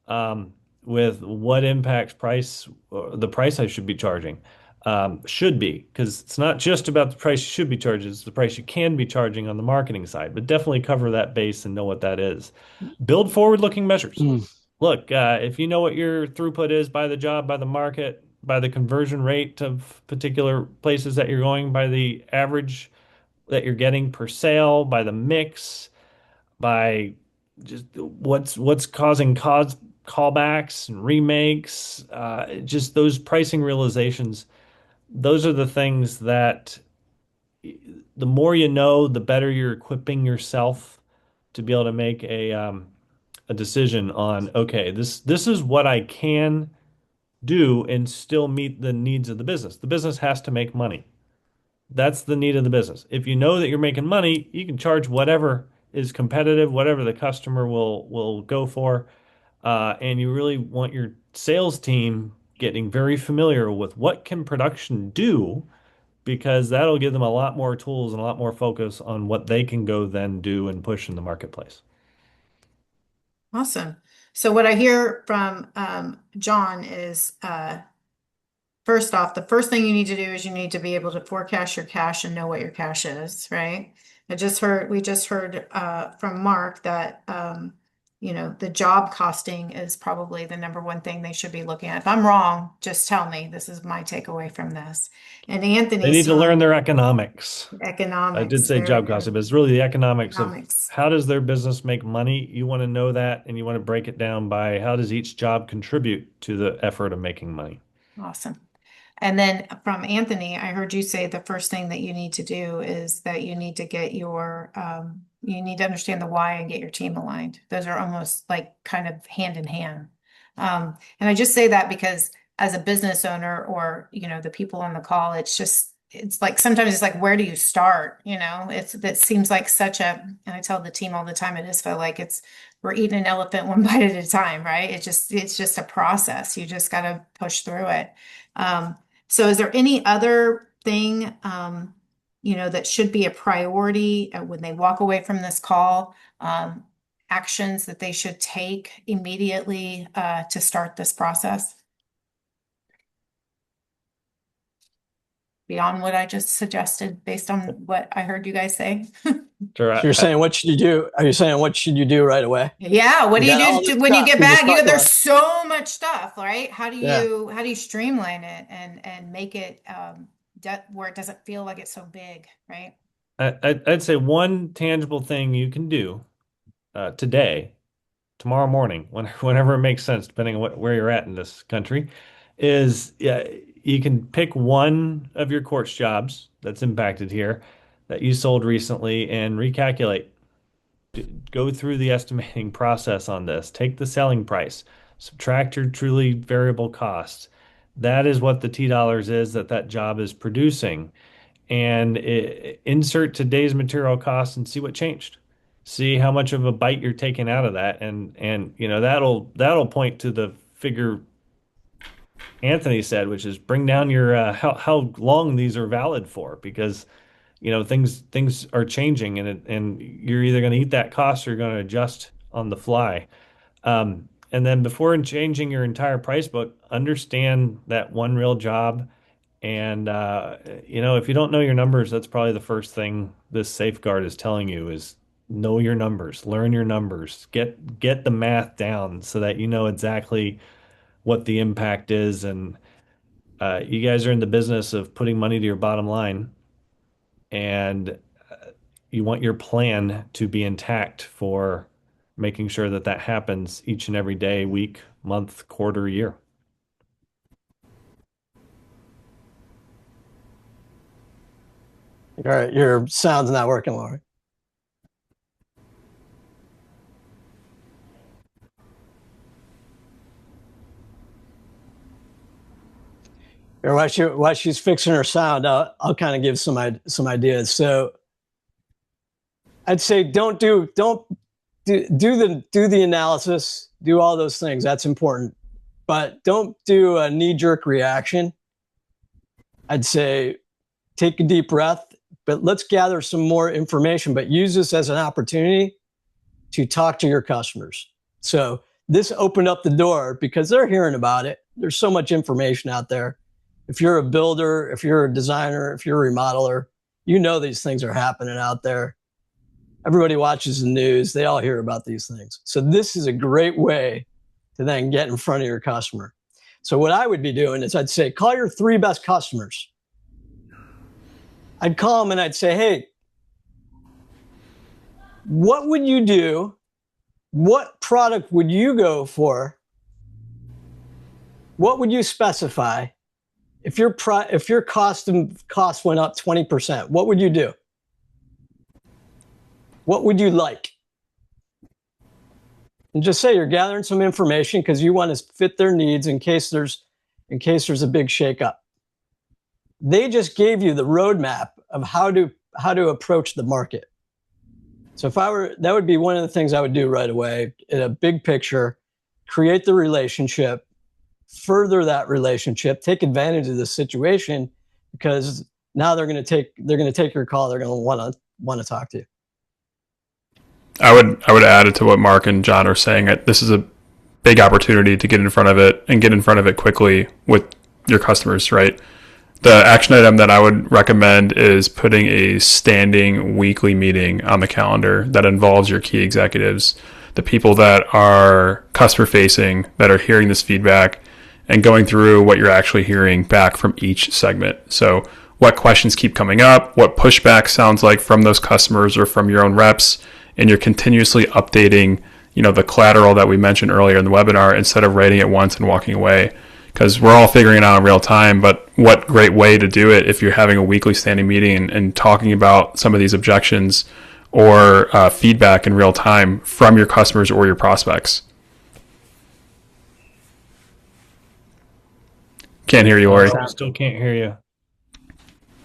what impacts price, the price I should be charging. Should be, because it's not just about the price you should be charging, it's the price you can be charging on the marketing side, but definitely cover that base and know what that is. Build forward-looking measures. Look, if you know what your throughput is by the job, by the market, by the conversion rate of particular places that you're going, by the average that you're getting per sale, by the mix, by just what's causing callbacks and remakes, just those pricing realizations. Those are the things that the more you know, the better you're equipping yourself to be able to make a decision on, okay, this is what I can do and still meet the needs of the business. The business has to make money. That's the need of the business. If you know that you're making money, you can charge whatever is competitive, whatever the customer will go for. And you really want your sales team getting very familiar with what can production do, because that'll give them a lot more tools and a lot more focus on what they can go then do and push in the marketplace.
Awesome. So what I hear from Jon is first off, the first thing you need to do is you need to be able to forecast your cash and know what your cash is, right? We just heard from Mark that the job costing is probably the number one thing they should be looking at. If I'm wrong, just tell me. This is my takeaway from this. And
They
Anthony
need to
saw
learn their economics. I did
economics.
say
Very
job
good.
costing, but it's really the economics of
Economics.
how does their business make money? You want to know that, and you want to break it down by how does each job contribute to the effort of making money.
Awesome. And then from Anthony, I heard you say the first thing that you need to do is that you need to get you need to understand the why and get your team aligned. Those are almost like kind of hand in hand. And I just say that because as a business owner or, the people on the call, it's like, sometimes it's like, where do you start? That seems like and I tell the team all the time, it is feel like we're eating an elephant one bite at a time, right? It's just a process. You just got to push through it. So is there any other thing, that should be a priority when they walk away from this call, actions that they should take immediately to start this process? Beyond what I just suggested, based on what I heard you guys say?
Sure.
So you're saying, what should you do? Are you saying, what should you do right away?
Yeah. What do you do when you get back? There's so much stuff, right? How do you streamline it and make it where it doesn't feel like it's so big, right?
I'd say one tangible thing you can do today, tomorrow morning, whenever it makes sense, depending on where you're at in this country, is you can pick one of your Quartz jobs that's impacted here that you sold recently and recalculate. Go through the estimating process on this. Take the selling price, subtract your truly variable costs. That is what the T dollars is that job is producing. And insert today's material costs and see what changed. See how much of a bite you're taking out of that, and that'll point to the figure Anthony said, which is bring down your how long these are valid for, because things are changing, and you're either going to eat that cost or you're going to adjust on the fly. And then before changing your entire price book, understand that one real job. And if you don't know your numbers, that's probably the first thing this safeguard is telling you is know your numbers, learn your numbers, get the math down so that you know exactly what the impact is. And you guys are in the business of putting money to your bottom line, and you want your plan to be intact for making sure that happens each and every day, week, month, quarter, year.
All right, your sound's not working, Laurie. Or while she's fixing her sound, I'll kind of give some ideas. So I'd say don't do the analysis, do all those things. That's important, but don't do a knee-jerk reaction. I'd say take a deep breath, but let's gather some more information, but use this as an opportunity to talk to your customers. So this opened up the door because they're hearing about it. There's so much information out there. If you're a builder, if you're a designer, if you're a remodeler, these things are happening out there. Everybody watches the news. They all hear about these things. So this is a great way to then get in front of your customer. So what I would be doing is I'd say, call your 3 best customers. I'd call them and I'd say, hey, what would you do? What product would you go for? What would you specify? If your cost went up 20%, what would you do? What would you like? And just say you're gathering some information because you want to fit their needs in case there's a big shakeup. They just gave you the roadmap of how to approach the market. So that would be one of the things I would do right away in a big picture, create the relationship, further that relationship, take advantage of the situation, because now they're going to take your call. They're going to want to talk to you.
I would add it to what Mark and Jon are saying. This is a big opportunity to get in front of it and get in front of it quickly with your customers, right? The action item that I would recommend is putting a standing weekly meeting on the calendar that involves your key executives, the people that are customer facing, that are hearing this feedback, and going through what you're actually hearing back from each segment. So what questions keep coming up, what pushback sounds like from those customers or from your own reps, and you're continuously updating, the collateral that we mentioned earlier in the webinar instead of writing it once and walking away. Because we're all figuring it out in real time, but what great way to do it if you're having a weekly standing meeting and talking about some of these objections or feedback in real time from your customers or your prospects. Can't hear you, Lori.
Still can't hear you.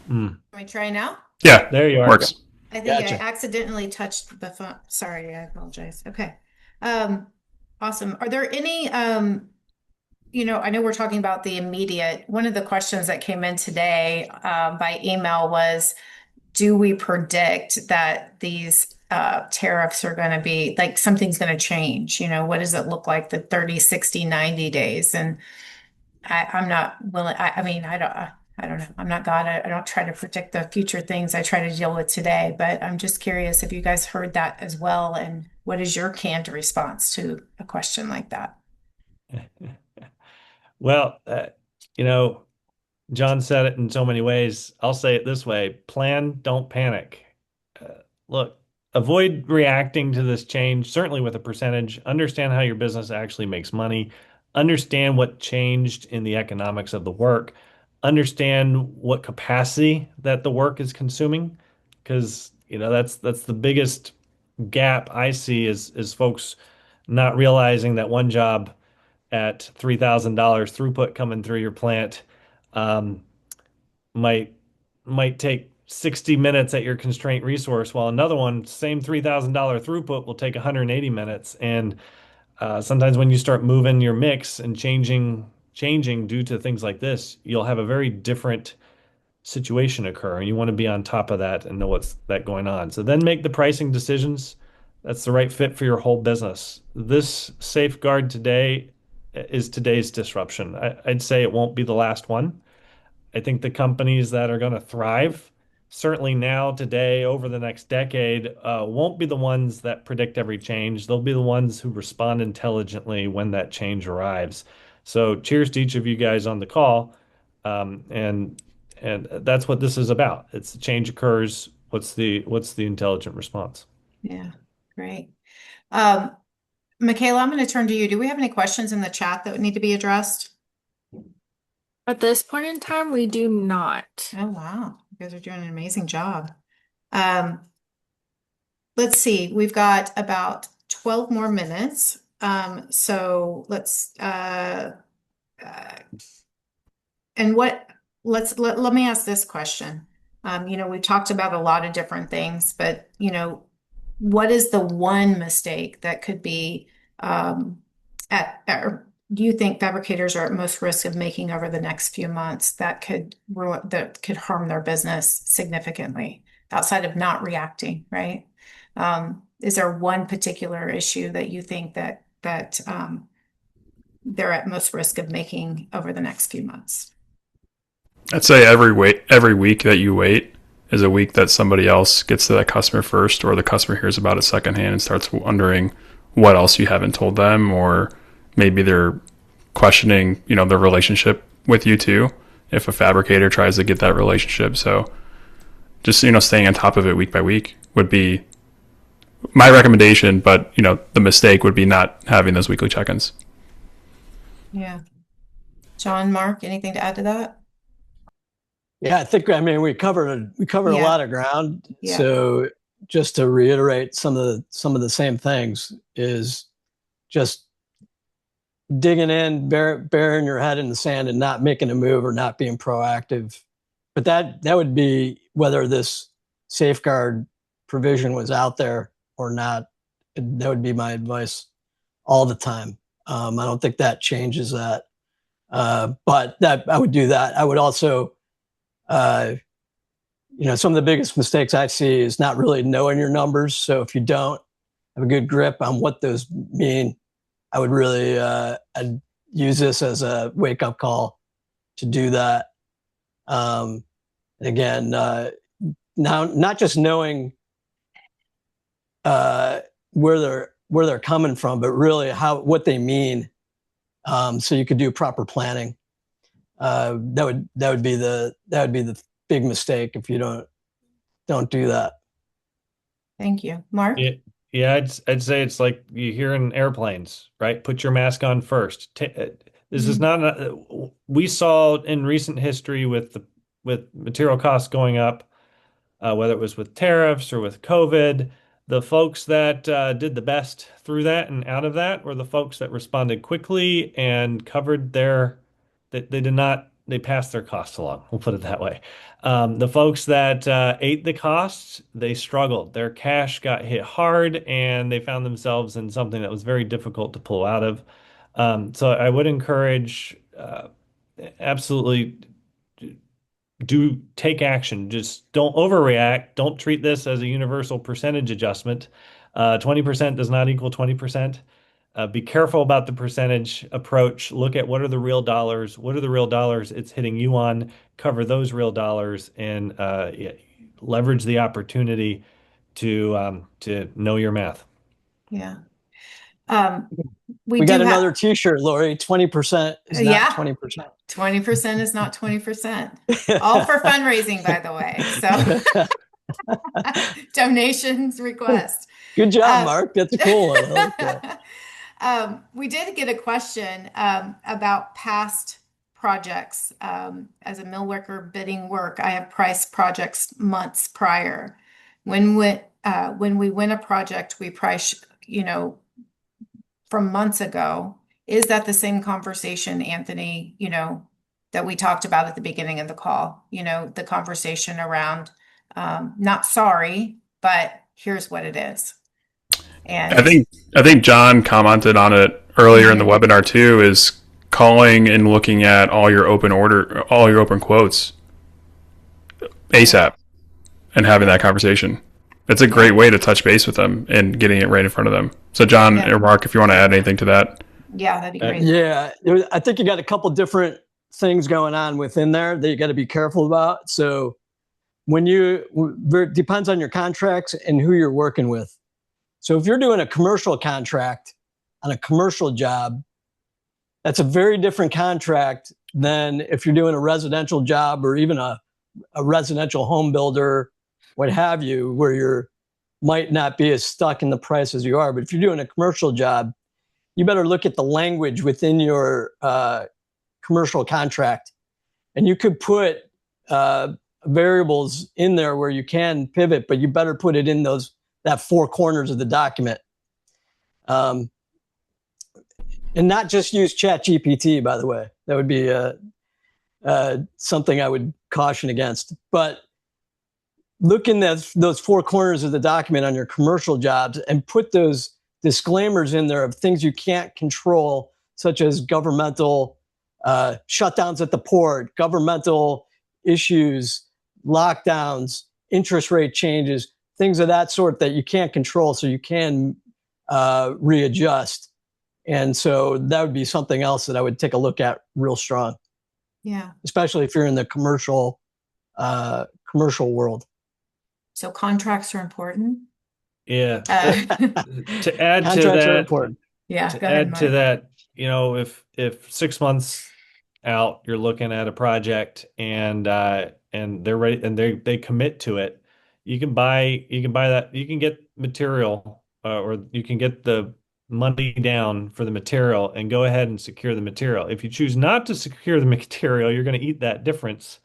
Can we try now?
Yeah,
There you are.
works.
I think
Gotcha.
I accidentally touched the phone. Sorry, I apologize. Okay. Awesome. Are there any, I know we're talking about the immediate. One of the questions that came in today by email was, do we predict that these tariffs are going to be like something's going to change? What does it look like the 30, 60, 90 days? And I'm not willing. I don't know. I'm not God. I don't try to predict the future things. I try to deal with today. But I'm just curious if you guys heard that as well. And what is your canned response to a question like that?
Well, Jon said it in so many ways. I'll say it this way: plan, don't panic. Look, avoid reacting to this change, certainly with a percentage. Understand how your business actually makes money. Understand what changed in the economics of the work. Understand what capacity that the work is consuming, because that's the biggest gap I see is folks not realizing that one job at $3,000 throughput coming through your plant um, might take 60 minutes at your constraint resource, while another one, same $3,000 throughput, will take 180 minutes. And sometimes when you start moving your mix and changing due to things like this, you'll have a very different situation occur, and you want to be on top of that and know what's that going on. So then make the pricing decisions that's the right fit for your whole business. This safeguard today is today's disruption. I'd say it won't be the last one. I think the companies that are going to thrive, certainly now, today, over the next decade, won't be the ones that predict every change. They'll be the ones who respond intelligently when that change arrives. So cheers to each of you guys on the call. And that's what this is about. It's the change occurs. What's the intelligent response?
Yeah, great. Michaela, I'm going to turn to you. Do we have any questions in the chat that would need to be addressed?
At this point in time, we do not.
Oh, wow. You guys are doing an amazing job. Let's see. We've got about 12 more minutes. So let's let me ask this question. We've talked about a lot of different things, but what is the one mistake that could be or do you think fabricators are at most risk of making over the next few months that could harm their business significantly outside of not reacting, right? Is there one particular issue that you think that they're at most risk of making over the next few months?
I'd say every week that you wait is a week that somebody else gets to that customer first, or the customer hears about it secondhand and starts wondering what else you haven't told them, or maybe they're questioning, their relationship with you too, if a fabricator tries to get that relationship. So just, staying on top of it week by week would be my recommendation, but, the mistake would be not having those weekly check-ins.
Yeah. Jon, Mark, anything to add to that?
Yeah, I think, we covered a lot of ground.
Yeah.
So just to reiterate some of the same things is just digging in, burying your head in the sand and not making a move or not being proactive. But that would be whether this safeguard provision was out there or not. That would be my advice all the time. I don't think that changes that. But that I would do that. I would also, some of the biggest mistakes I see is not really knowing your numbers. So if you don't have a good grip on what those mean, I would really I'd use this as a wake-up call to do that. Um, again, now not just knowing uh, where they're coming from, but really what they mean, so you could do proper planning. That would be the big mistake if you don't do that.
Thank you. Mark?
Yeah, yeah, I'd say it's like you hear in airplanes, right? Put your mask on first. This is
Mhm.
not we saw in recent history with the with material costs going up, whether it was with tariffs or with COVID. The folks that did the best through that and out of that were the folks that responded quickly and covered they did not, they passed their costs along. We'll put it that way. The folks that ate the costs, they struggled. Their cash got hit hard and they found themselves in something that was very difficult to pull out of. So I would encourage absolutely do take action. Just don't overreact. Don't treat this as a universal percentage adjustment. 20% does not equal 20%. Be careful about the percentage approach. Look at what are the real dollars. What are the real dollars it's hitting you on? Cover those real dollars and yeah, leverage the opportunity to know your math.
Yeah. Um, we
We got
do have,
another T-shirt, Lori. 20% is not
yeah,
20%.
20% is not 20%. All for fundraising, by the way. So donations request.
Good job,
Uh,
Mark. That's a cool one. I like that.
we did get a question about past projects. As a mill worker bidding work, I have priced projects months prior. When we win a project, we price, from months ago. Is that the same conversation, Anthony, that we talked about at the beginning of the call? The conversation around not sorry, but here's what it is.
I
And
think I think John commented on it earlier in the
Mhm.
webinar too. Is calling and looking at all your open quotes
Yeah,
ASAP, and having
yeah,
that conversation. It's a
yeah,
great way to touch base with them and getting it right in front of them. So, John
yeah,
or Mark, if you want to add anything to that.
yeah, that'd be
Uh,
great.
Yeah, I think you got a couple different things going on within there that you got to be careful about. So it depends on your contracts and who you're working with. So if you're doing a commercial contract on a commercial job, that's a very different contract than if you're doing a residential job or even a residential home builder, what have you, where you're might not be as stuck in the price as you are. But if you're doing a commercial job, you better look at the language within your commercial contract, and you could put variables in there where you can pivot, but you better put it in that four corners of the document, um, and not just use Chat GPT. By the way, that would be something I would caution against. But look in those four corners of the document on your commercial jobs and put those disclaimers in there of things you can't control, such as governmental shutdowns at the port, governmental issues, lockdowns, interest rate changes, things of that sort that you can't control, so you can readjust. And so that would be something else that I would take a look at real strong,
Yeah.
especially if you're in the commercial world.
So contracts are important.
yeah. To add to
Contracts are
that,
important.
Yeah,
to
go ahead,
add to
Mark.
that, if 6 months out you're looking at a project and they're ready and they commit to it, you can buy that, you can get material, or you can get the money down for the material and go ahead and secure the material. If you choose not to secure the material, you're going to eat that difference.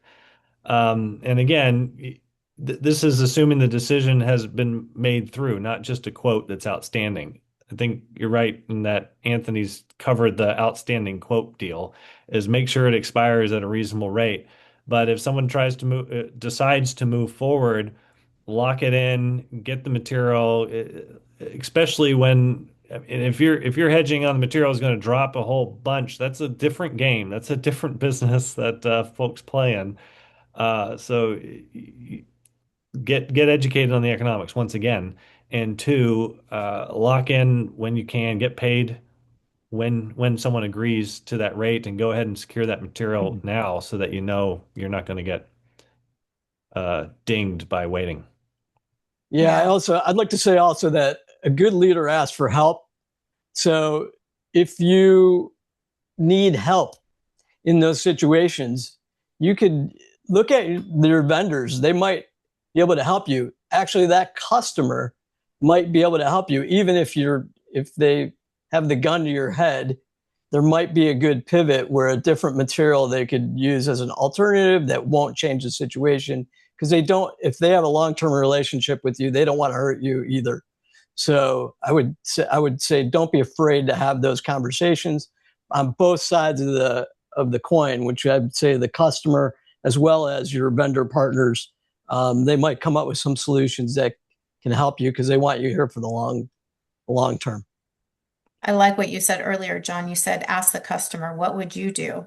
And again, this is assuming the decision has been made through, not just a quote that's outstanding. I think you're right in that Anthony's covered the outstanding quote deal, is make sure it expires at a reasonable rate. But if someone decides to move forward, lock it in, get the material, especially when, and if you're hedging on the material is going to drop a whole bunch, that's a different game. That's a different business that folks play in. So get educated on the economics once again, and two, lock in when you can, get paid when someone agrees to that rate, and go ahead and secure that material now so that you know you're not going to get dinged by waiting.
Yeah, I'd like to say also that a good leader asks for help. So if you need help in those situations, you could look at their vendors. They might be able to help you. Actually, that customer might be able to help you, even if they have the gun to your head. There might be a good pivot where a different material they could use as an alternative that won't change the situation, because if they have a long-term relationship with you, they don't want to hurt you either. So I would say don't be afraid to have those conversations on both sides of the coin, which I'd say the customer as well as your vendor partners. They might come up with some solutions that can help you because they want you here for the long term.
I like what you said earlier, Jon. You said, ask the customer, what would you do?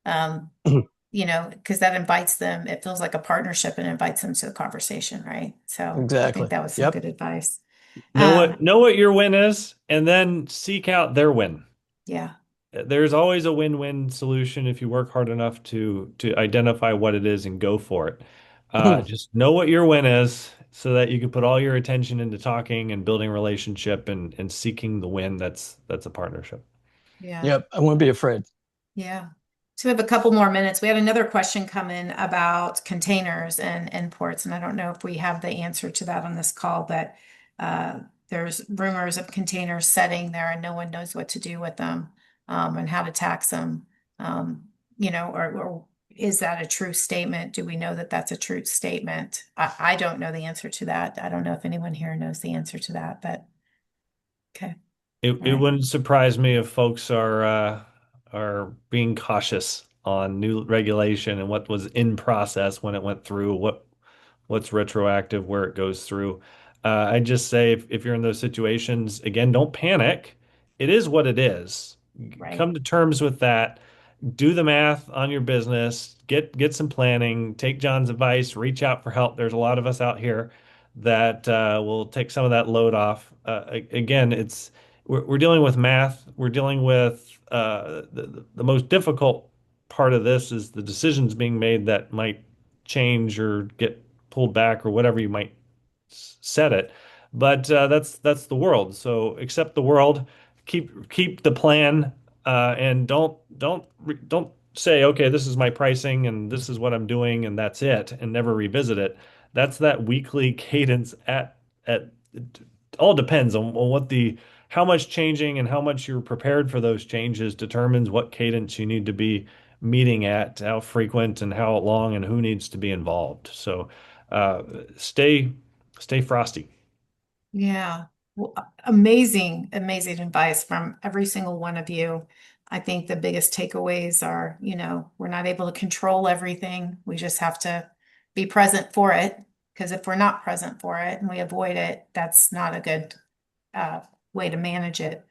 Because that invites them. It feels like a partnership and invites them to the conversation, right? So
Exactly.
I think that was some good advice.
Know what your win is, and then seek out their win.
Yeah.
There's always a win-win solution if you work hard enough to identify what it is and go for it. Just know what your win is so that you can put all your attention into talking and building a relationship and seeking the win that's a partnership.
Yeah.
Yep. I wouldn't be afraid.
Yeah. So we have a couple more minutes. We had another question come in about containers and imports, and I don't know if we have the answer to that on this call, but there's rumors of containers setting there and no one knows what to do with them, and how to tax them. Or is that a true statement? Do we know that that's a true statement? I don't know the answer to that. I don't know if anyone here knows the answer to that, but okay.
It wouldn't surprise me if folks are being cautious on new regulation and what was in process when it went through, what's retroactive, where it goes through. I just say if you're in those situations, again, don't panic. It is what it is.
Right.
Come to terms with that. Do the math on your business. Get some planning. Take Jon's advice. Reach out for help. There's a lot of us out here that will take some of that load off. Again, we're dealing with math. We're dealing with the most difficult part of this is the decisions being made that might change or get pulled back or whatever you might set it. But that's the world. So accept the world. Keep the plan, and don't say, okay, this is my pricing and this is what I'm doing and that's it, and never revisit it. That's that weekly cadence at it all depends on how much changing and how much you're prepared for those changes determines what cadence you need to be meeting at, how frequent and how long, and who needs to be involved. So stay frosty.
Yeah. Well, amazing advice from every single one of you. I think the biggest takeaways are, we're not able to control everything. We just have to be present for it. Because if we're not present for it and we avoid it, that's not a good way to manage it.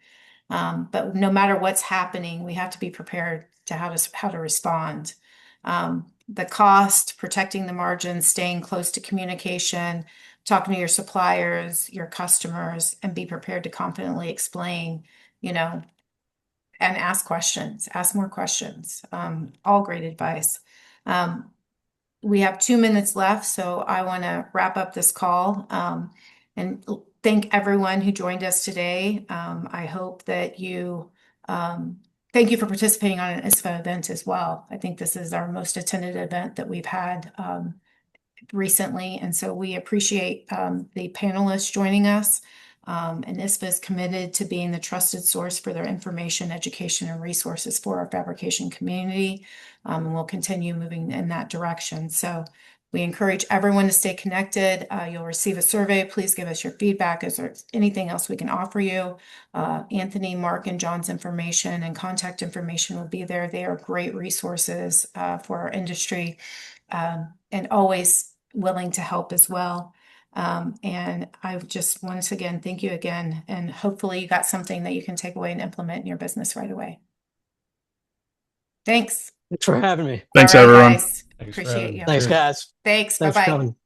But no matter what's happening, we have to be prepared to how to respond. The cost, protecting the margins, staying close to communication, talking to your suppliers, your customers, and be prepared to confidently explain, and ask questions, ask more questions. All great advice. We have 2 minutes left, so I want to wrap up this call and thank everyone who joined us today. I hope that thank you for participating on an ISFA event as well. I think this is our most attended event that we've had recently, and so we appreciate the panelists joining us. And ISFA is committed to being the trusted source for their information, education, and resources for our fabrication community, and we'll continue moving in that direction. So we encourage everyone to stay connected. You'll receive a survey. Please give us your feedback. Is there anything else we can offer you? Anthony, Mark, and Jon's information and contact information will be there. They are great resources for our industry, and always willing to help as well. And I just once again thank you again, and hopefully you got something that you can take away and implement in your business right away. Thanks.
Thanks for having me.
Thanks,
All right,
everyone.
guys.
Thanks for
Appreciate
having me.
you.
Thanks, guys.
Thanks.
Thanks for
Bye-bye.
coming.